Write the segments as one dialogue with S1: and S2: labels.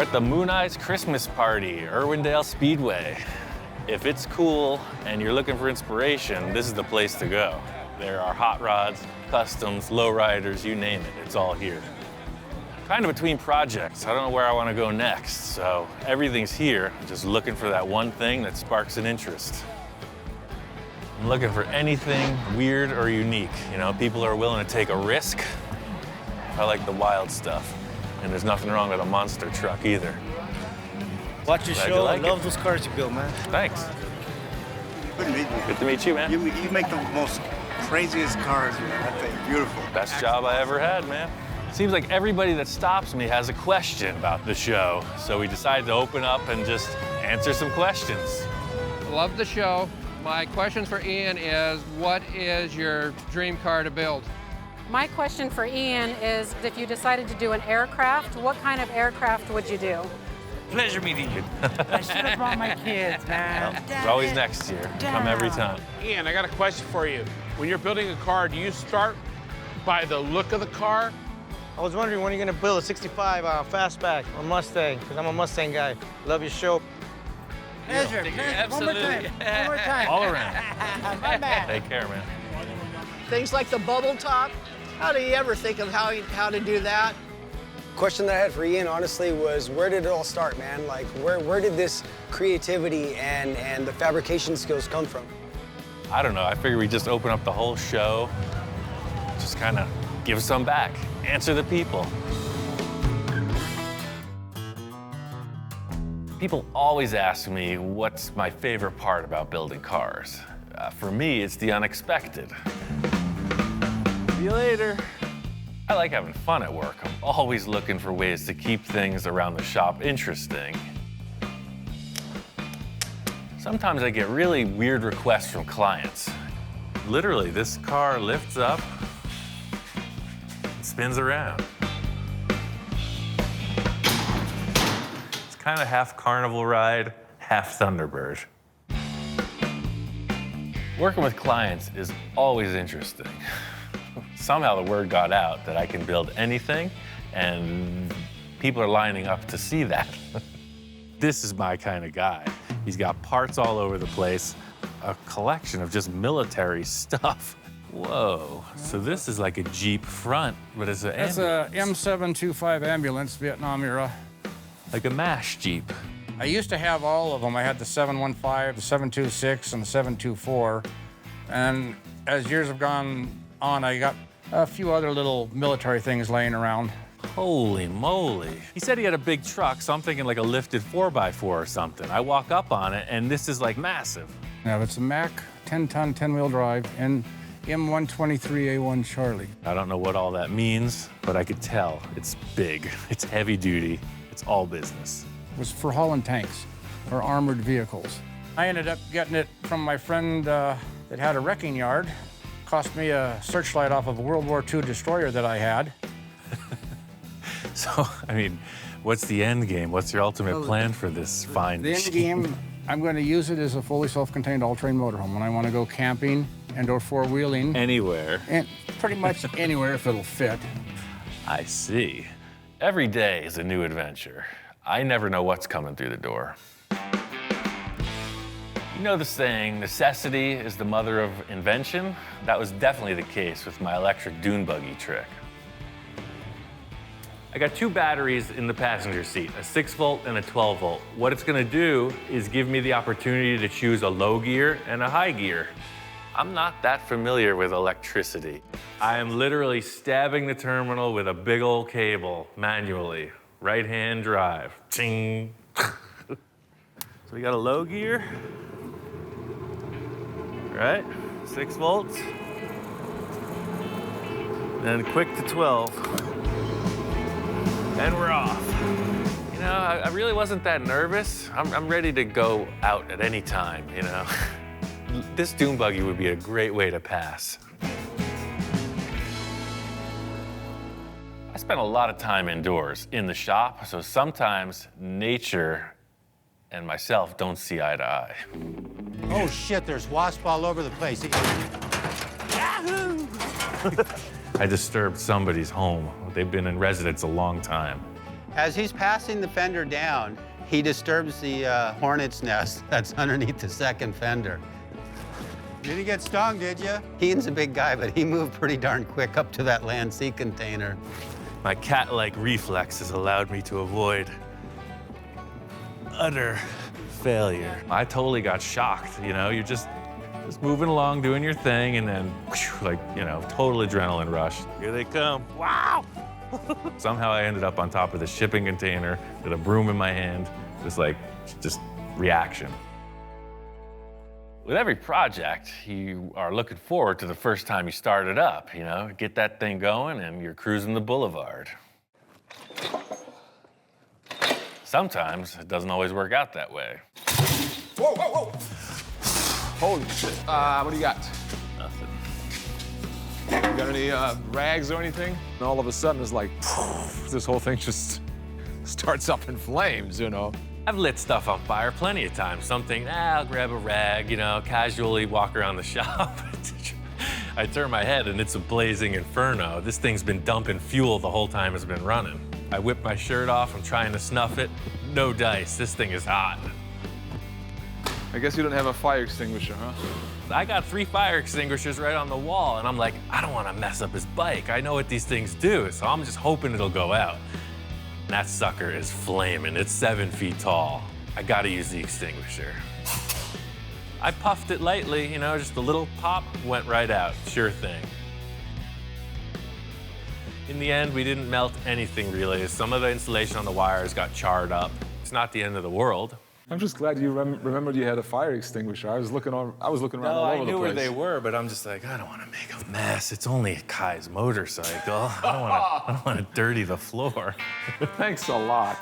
S1: at the Moon Eyes Christmas Party, Irwindale Speedway. If it's cool and you're looking for inspiration, this is the place to go. There are hot rods, customs, lowriders, you name it, it's all here. Kind of between projects, I don't know where I want to go next, so everything's here, just looking for that one thing that sparks an interest. I'm looking for anything weird or unique. You know, people are willing to take a risk. I like the wild stuff. And there's nothing wrong with a monster truck either.
S2: Watch your show.
S1: Like
S2: I love those cars you build, man.
S1: Thanks.
S3: Good to meet you.
S1: Good to meet you, man.
S3: You make the most craziest cars, man. That thing, beautiful.
S1: Best job I ever had, man. Seems like everybody that stops me has a question about the show, so we decided to open up and just answer some questions.
S4: Love the show. My question for Ian is, what is your dream car to build?
S5: My question for Ian is, if you decided to do an aircraft, what kind of aircraft would you do?
S2: Pleasure meeting you. I should have brought my kids, man.
S1: Well, it's always next year. Come every time.
S6: Ian, I got a question for you. When you're building a car, do you start by the look of the car?
S2: I was wondering when you're gonna build a 65 fastback on Mustang, because I'm a Mustang guy. Love your show.
S7: Pleasure.
S2: Absolutely.
S7: One more time.
S1: All around.
S7: My bad.
S1: Take care, man.
S7: Things like the bubble top. How do you ever think of how to do that?
S8: Question that I had for Ian, honestly, was where did it all start, man? Like, where did this creativity and the fabrication skills come from?
S1: I don't know. I figured we'd just open up the whole show, just kind of give some back, answer the people. People always ask me what's my favorite part about building cars. For me, it's the unexpected. See you later. I like having fun at work. I'm always looking for ways to keep things around the shop interesting. Sometimes I get really weird requests from clients. Literally, this car lifts up, spins around. It's kind of half carnival ride, half Thunderbird. Working with clients is always interesting. Somehow the word got out that I can build anything, and people are lining up to see that. This is my kind of guy. He's got parts all over the place, a collection of just military stuff. Whoa, so this is like a Jeep front, but it's an
S9: It's a M725 ambulance, Vietnam era.
S1: like a MASH Jeep.
S9: I used to have all of them. I had the 715, the 726, and the 724. And as years have gone on, I got a few other little military things laying around.
S1: Holy moly. He said he had a big truck, so I'm thinking like a lifted 4x4 or something. I walk up on it, and this is like massive.
S9: Now, it's a Mack 10-ton, 10-wheel drive, and M123A1 Charlie.
S1: I don't know what all that means, but I could tell it's big, it's heavy duty, it's all business.
S9: It was for hauling tanks or armored vehicles. I ended up getting it from my friend that had a wrecking yard. Cost me a searchlight off of a World War II destroyer that I had.
S1: So, I mean, what's the end game? What's your ultimate plan for this fine
S9: The end
S1: machine?
S9: game, I'm going to use it as a fully self-contained all-terrain motorhome when I want to go camping and or four-wheeling.
S1: Anywhere.
S9: And pretty much anywhere if it'll fit.
S1: I see. Every day is a new adventure. I never know what's coming through the door. You know the saying, necessity is the mother of invention? That was definitely the case with my electric dune buggy trick. I got two batteries in the passenger seat, a 6-volt and a 12-volt. What it's gonna do is give me the opportunity to choose a low gear and a high gear. I'm not that familiar with electricity. I am literally stabbing the terminal with a big old cable manually. Right-hand drive, ching. So we got a low gear, right? 6 volts. Then quick to 12. And we're off. You know, I really wasn't that nervous. I'm ready to go out at any time, you know. This dune buggy would be a great way to pass. I spent a lot of time indoors in the shop, so sometimes nature and myself don't see eye to eye.
S10: Oh shit, there's wasps all over the place.
S1: I disturbed somebody's home. They've been in residence a long time.
S11: As he's passing the fender down, he disturbs the hornet's nest that's underneath the second fender.
S10: Did he get stung, did you?
S11: Ian's a big guy, but he moved pretty darn quick up to that land sea container.
S1: My cat-like reflexes allowed me to avoid utter failure. I totally got shocked, you know? You're just moving along, doing your thing, and then, like, you know, total adrenaline rush. Here they come. Wow! Somehow I ended up on top of the shipping container with a broom in my hand, just reaction. With every project, you are looking forward to the first time you start it up, you know? Get that thing going and you're cruising the boulevard. Sometimes it doesn't always work out that way.
S12: Whoa, whoa, whoa! Holy shit. What do you got?
S1: Nothing.
S12: You got any rags or anything? And all of a sudden, it's like, this whole thing just starts up in flames, you know?
S1: I've lit stuff on fire plenty of times. I'll grab a rag, you know, casually walk around the shop. I turn my head and it's a blazing inferno. This thing's been dumping fuel the whole time it's been running. I whip my shirt off, I'm trying to snuff it. No dice, this thing is hot.
S12: I guess you don't have a fire extinguisher, huh?
S1: I got 3 fire extinguishers right on the wall, and I'm like, I don't want to mess up his bike. I know what these things do, so I'm just hoping it'll go out. And that sucker is flaming. It's 7 feet tall. I gotta use the extinguisher. I puffed it lightly, you know, just a little pop, went right out. Sure thing. In the end, we didn't melt anything really. Some of the insulation on the wires got charred up. It's not the end of the world.
S12: I'm just glad you remembered you had a fire extinguisher. I was looking around all over the place.
S1: No, I knew where they were, but I'm just like, I don't want to make a mess. It's only Kai's motorcycle. I don't want to dirty the floor.
S12: Thanks a lot.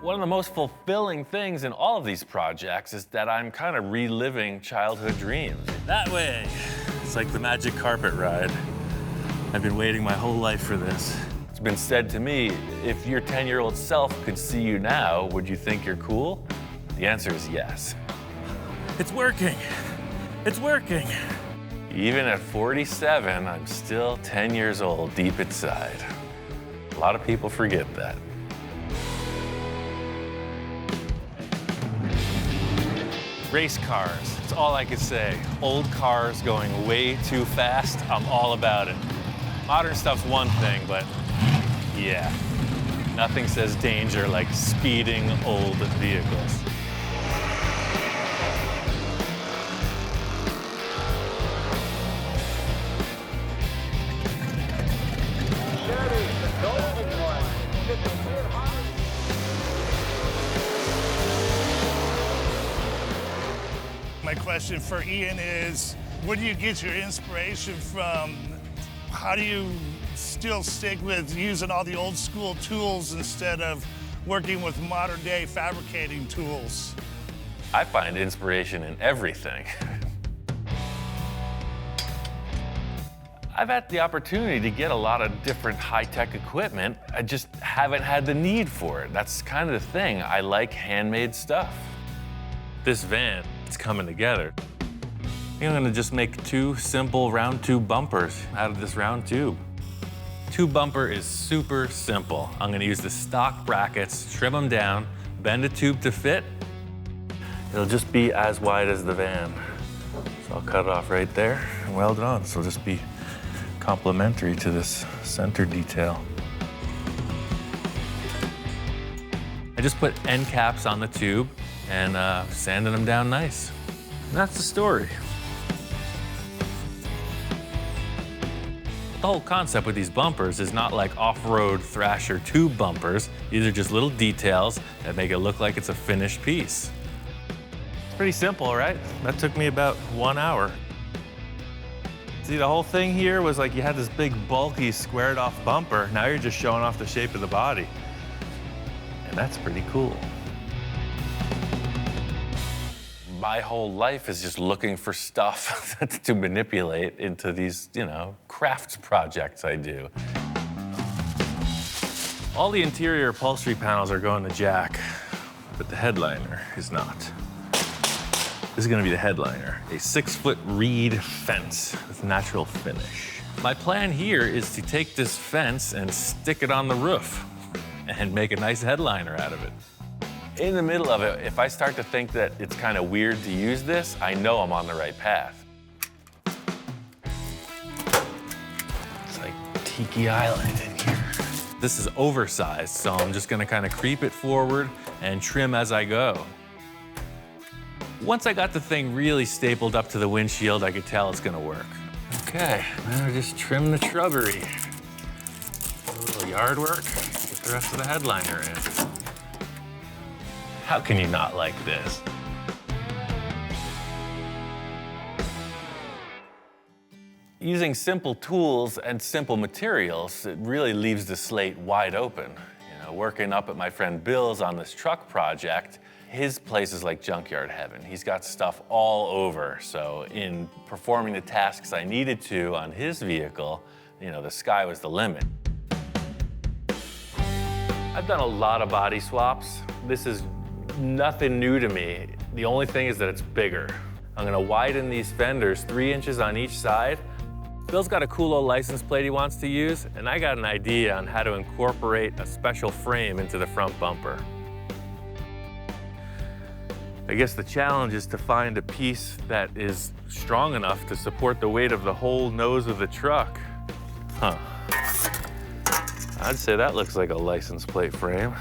S1: One of the most fulfilling things in all of these projects is that I'm kind of reliving childhood dreams. That way. It's like the magic carpet ride. I've been waiting my whole life for this. It's been said to me, if your 10-year-old self could see you now, would you think you're cool? The answer is yes. It's working. It's working. Even at 47, I'm still 10 years old deep inside. A lot of people forget that. Race cars, that's all I could say. Old cars going way too fast, I'm all about it. Modern stuff's one thing, but yeah, nothing says danger like speeding old vehicles.
S13: My question for Ian is, where do you get your inspiration from? How do you still stick with using all the old school tools instead of working with modern day fabricating tools?
S1: I find inspiration in everything. I've had the opportunity to get a lot of different high-tech equipment. I just haven't had the need for it. That's kind of the thing. I like handmade stuff. This van, it's coming together. I think I'm gonna just make 2 simple round tube bumpers out of this round tube. Tube bumper is super simple. I'm gonna use the stock brackets, trim them down, bend the tube to fit. It'll just be as wide as the van. So I'll cut it off right there and weld it on. So it'll just be complementary to this center detail. I just put end caps on the tube and sanding them down nice. And that's the story. The whole concept with these bumpers is not like off-road Thrasher tube bumpers. These are just little details that make it look like it's a finished piece. It's pretty simple, right? That took me about 1 hour. See, the whole thing here was like you had this big, bulky, squared-off bumper. Now you're just showing off the shape of the body. And that's pretty cool. My whole life is just looking for stuff to manipulate into these, you know, crafts projects I do. All the interior upholstery panels are going to Jack, but the headliner is not. This is gonna be the headliner, a 6-foot reed fence with natural finish. My plan here is to take this fence and stick it on the roof. and make a nice headliner out of it. In the middle of it, if I start to think that it's kind of weird to use this, I know I'm on the right path. It's like Tiki Island in here. This is oversized, so I'm just gonna kind of creep it forward and trim as I go. Once I got the thing really stapled up to the windshield, I could tell it's gonna work. Okay, now I just trim the shrubbery. A little yard work, get the rest of the headliner in. How can you not like this? Using simple tools and simple materials, it really leaves the slate wide open. You know, working up at my friend Bill's on this truck project, his place is like junkyard heaven. He's got stuff all over. So in performing the tasks I needed to on his vehicle, you know, the sky was the limit. I've done a lot of body swaps. This is nothing new to me. The only thing is that it's bigger. I'm gonna widen these fenders 3 inches on each side. Bill's got a cool old license plate he wants to use, and I got an idea on how to incorporate a special frame into the front bumper. I guess the challenge is to find a piece that is strong enough to support the weight of the whole nose of the truck. Huh. I'd say that looks like a license plate frame.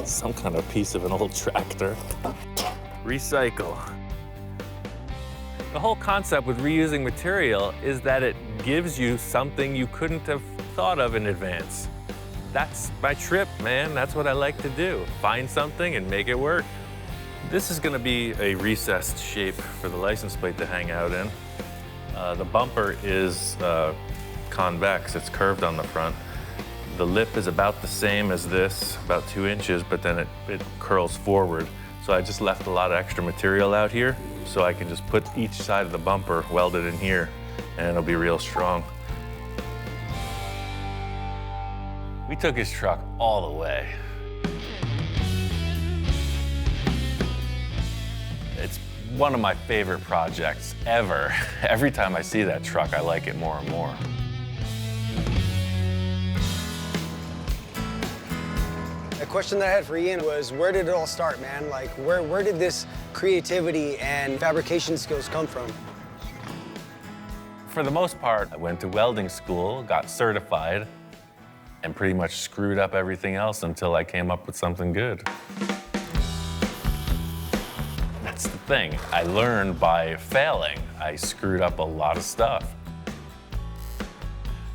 S1: Some kind of piece of an old tractor. Recycle. The whole concept with reusing material is that it gives you something you couldn't have thought of in advance. That's my trip, man. That's what I like to do. Find something and make it work. This is gonna be a recessed shape for the license plate to hang out in. The bumper is convex, it's curved on the front. The lip is about the same as this, about 2 inches, but then it curls forward. So I just left a lot of extra material out here so I can just put each side of the bumper welded in here and it'll be real strong. We took his truck all the way. It's one of my favorite projects ever. Every time I see that truck, I like it more and more.
S8: The question that I had for Ian was, where did it all start, man? Like, where did this creativity and fabrication skills come from?
S1: For the most part, I went to welding school, got certified, and pretty much screwed up everything else until I came up with something good. That's the thing. I learned by failing. I screwed up a lot of stuff.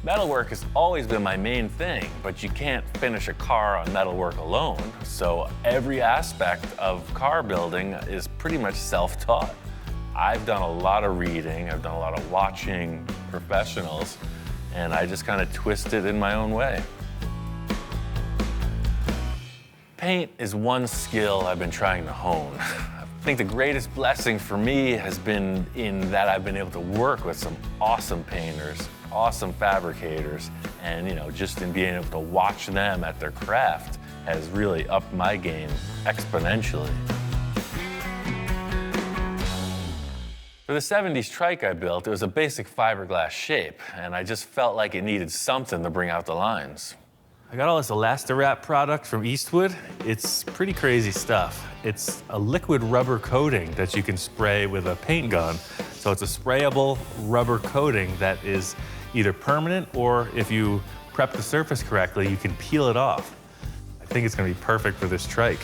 S1: Metalwork has always been my main thing, but you can't finish a car on metalwork alone. So every aspect of car building is pretty much self-taught. I've done a lot of reading, I've done a lot of watching professionals, and I just kind of twist it in my own way. Paint is one skill I've been trying to hone. I think the greatest blessing for me has been in that I've been able to work with some awesome painters, awesome fabricators, and just in being able to watch them at their craft has really upped my game exponentially. For the 70s trike I built, it was a basic fiberglass shape, and I just felt like it needed something to bring out the lines. I got all this Elastirap product from Eastwood. It's pretty crazy stuff. It's a liquid rubber coating that you can spray with a paint gun. So it's a sprayable rubber coating that is either permanent or if you prep the surface correctly, you can peel it off. I think it's gonna be perfect for this trike.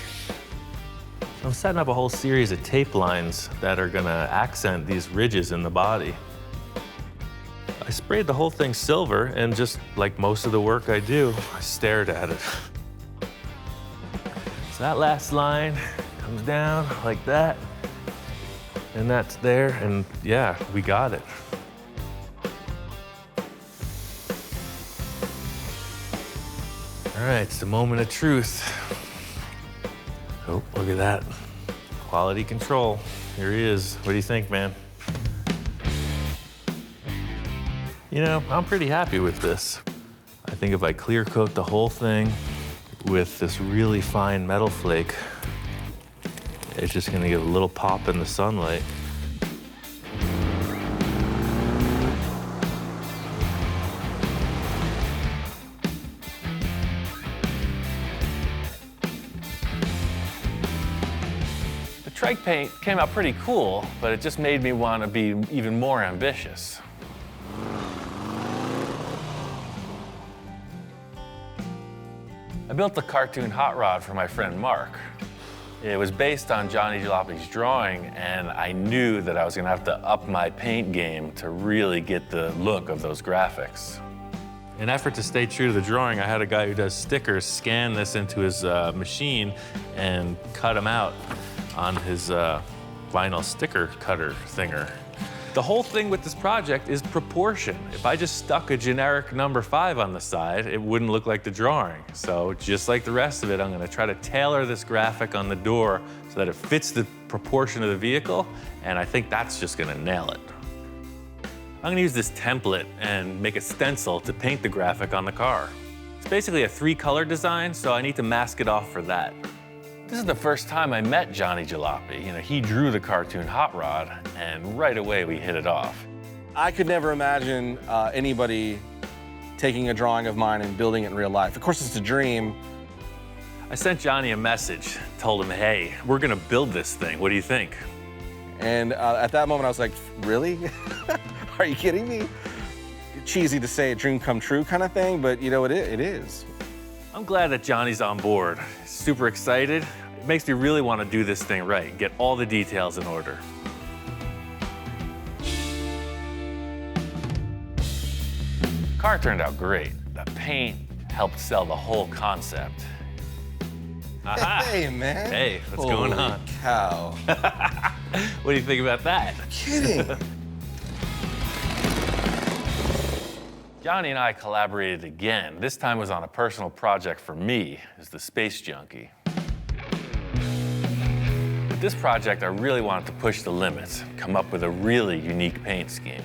S1: I'm setting up a whole series of tape lines that are gonna accent these ridges in the body. I sprayed the whole thing silver, and just like most of the work I do, I stared at it. So that last line comes down like that, and that's there, and yeah, we got it. All right, it's the moment of truth. Oh, look at that. Quality control. Here he is. What do you think, man? I'm pretty happy with this. I think if I clear coat the whole thing with this really fine metal flake, it's just gonna give a little pop in the sunlight. strike paint came out pretty cool, but it just made me want to be even more ambitious. I built the cartoon hot rod for my friend Mark. It was based on Johnny Jalopi's drawing, and I knew that I was gonna have to up my paint game to really get the look of those graphics. In an effort to stay true to the drawing, I had a guy who does stickers scan this into his machine and cut them out on his vinyl sticker cutter thinger. The whole thing with this project is proportion. If I just stuck a generic number 5 on the side, it wouldn't look like the drawing. So just like the rest of it, I'm gonna try to tailor this graphic on the door so that it fits the proportion of the vehicle, and I think that's just gonna nail it. I'm gonna use this template and make a stencil to paint the graphic on the car. It's basically a 3-color design, so I need to mask it off for that. This is the first time I met Johnny Jalopy. You know, he drew the cartoon hot rod, and right away we hit it off.
S14: I could never imagine anybody taking a drawing of mine and building it in real life. Of course, it's a dream.
S1: I sent Johnny a message, told him, hey, we're gonna build this thing. What do you think?
S14: And at that moment, I was like, really? Are you kidding me? Cheesy to say a dream come true kind of thing, but you know, it is.
S1: I'm glad that Johnny's on board. Super excited. It makes me really want to do this thing right and get all the details in order. The car turned out great. The paint helped sell the whole concept. Aha.
S14: Hey, man.
S1: Hey, what's going on?
S14: Holy cow.
S1: What do you think about that?
S14: Kidding.
S1: Johnny and I collaborated again. This time was on a personal project for me as the space junkie. With this project, I really wanted to push the limits, come up with a really unique paint scheme.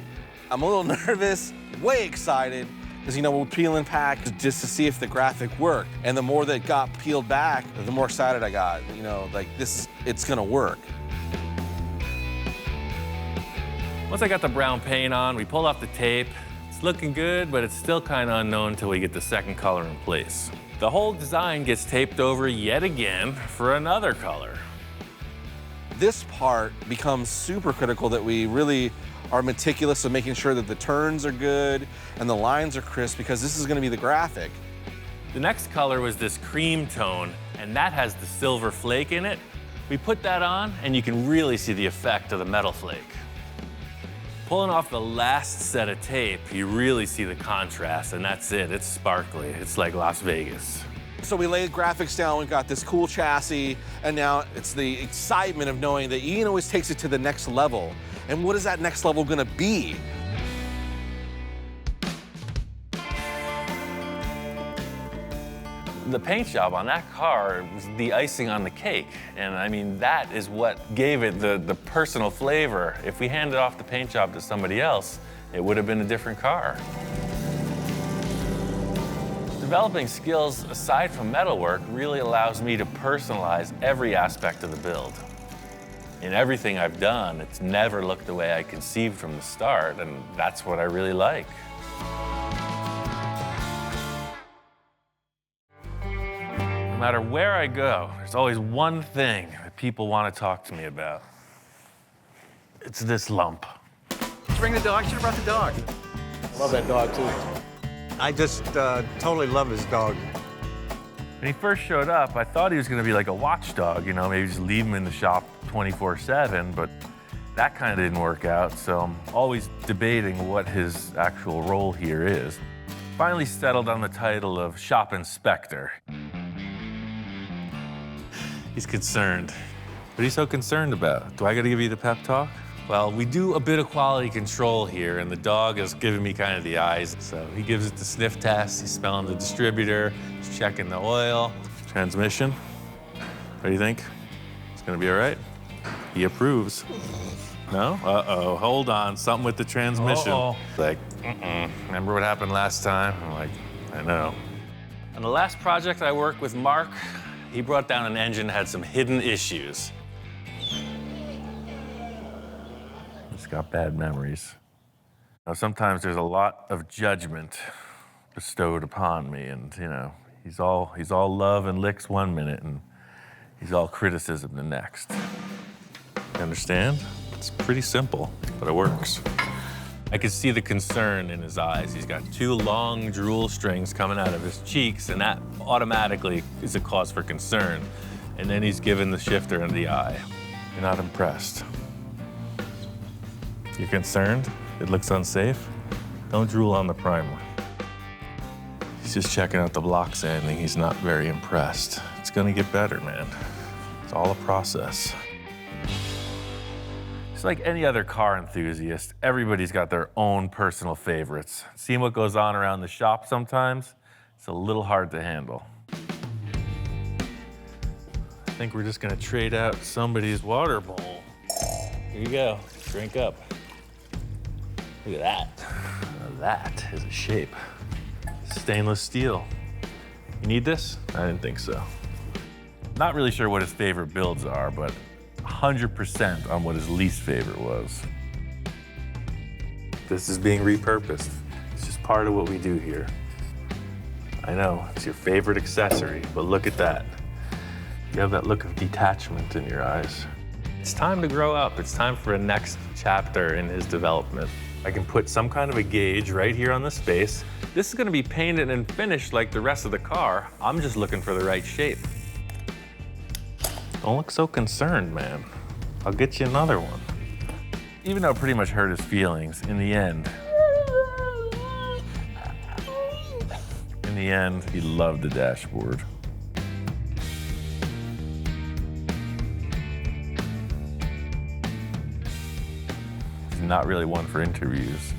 S14: I'm a little nervous, way excited, because you know, we'll peel and pack just to see if the graphic worked. And the more that got peeled back, the more excited I got. You know, like it's gonna work.
S1: Once I got the brown paint on, we pulled off the tape. It's looking good, but it's still kind of unknown until we get the second color in place. The whole design gets taped over yet again for another color.
S14: This part becomes super critical, that we really are meticulous in making sure that the turns are good and the lines are crisp, because this is gonna be the graphic.
S1: The next color was this cream tone, and that has the silver flake in it. We put that on, and you can really see the effect of the metal flake. Pulling off the last set of tape, you really see the contrast, and that's it. It's sparkly. It's like Las Vegas.
S14: So we laid graphics down, we got this cool chassis, and now it's the excitement of knowing that Ian always takes it to the next level. And what is that next level gonna be?
S1: The paint job on that car was the icing on the cake. And I mean, that is what gave it the personal flavor. If we handed off the paint job to somebody else, it would have been a different car. Developing skills aside from metalwork really allows me to personalize every aspect of the build. In everything I've done, it's never looked the way I conceived from the start, and that's what I really like. No matter where I go, there's always one thing that people want to talk to me about. It's this lump.
S3: Let's bring the dog. Should have brought the dog.
S2: Love that dog, too. I just totally love his dog.
S1: When he first showed up, I thought he was going to be like a watchdog, you know, maybe just leave him in the shop 24/7, but that kind of didn't work out, so I'm always debating what his actual role here is. Finally settled on the title of shop inspector. He's concerned. What are you so concerned about? Do I got to give you the pep talk? Well, we do a bit of quality control here, and the dog is giving me kind of the eyes. So he gives it the sniff test, he's smelling the distributor, he's checking the oil, transmission. What do you think? It's gonna be all right? He approves. No? Uh-oh, hold on, something with the transmission.
S6: Uh-oh.
S1: Like, remember what happened last time? I'm like, I know. On the last project I worked with Mark, he brought down an engine that had some hidden issues. Just got bad memories. Now, sometimes there's a lot of judgment bestowed upon me, and you know, he's all love and licks one minute, and he's all criticism the next. You understand? It's pretty simple, but it works. I could see the concern in his eyes. He's got 2 long drool strings coming out of his cheeks, and that automatically is a cause for concern. And then he's given the shifter in the eye. You're not impressed. You're concerned? It looks unsafe? Don't drool on the primer. He's just checking out the block sanding. He's not very impressed. It's gonna get better, man. It's all a process. It's like any other car enthusiast, everybody's got their own personal favorites. Seeing what goes on around the shop sometimes, it's a little hard to handle. I think we're just gonna trade out somebody's water bowl. Here you go, drink up. Look at that. Now that is a shape. Stainless steel. You need this? I didn't think so. Not really sure what his favorite builds are, but 100% on what his least favorite was. This is being repurposed. It's just part of what we do here. I know, it's your favorite accessory, but look at that. You have that look of detachment in your eyes. It's time to grow up. It's time for a next chapter in his development. I can put some kind of a gauge right here on the space. This is gonna be painted and finished like the rest of the car. I'm just looking for the right shape. Don't look so concerned, man. I'll get you another one. Even though it pretty much hurt his feelings, in the end, he loved the dashboard. He's not really one for interviews.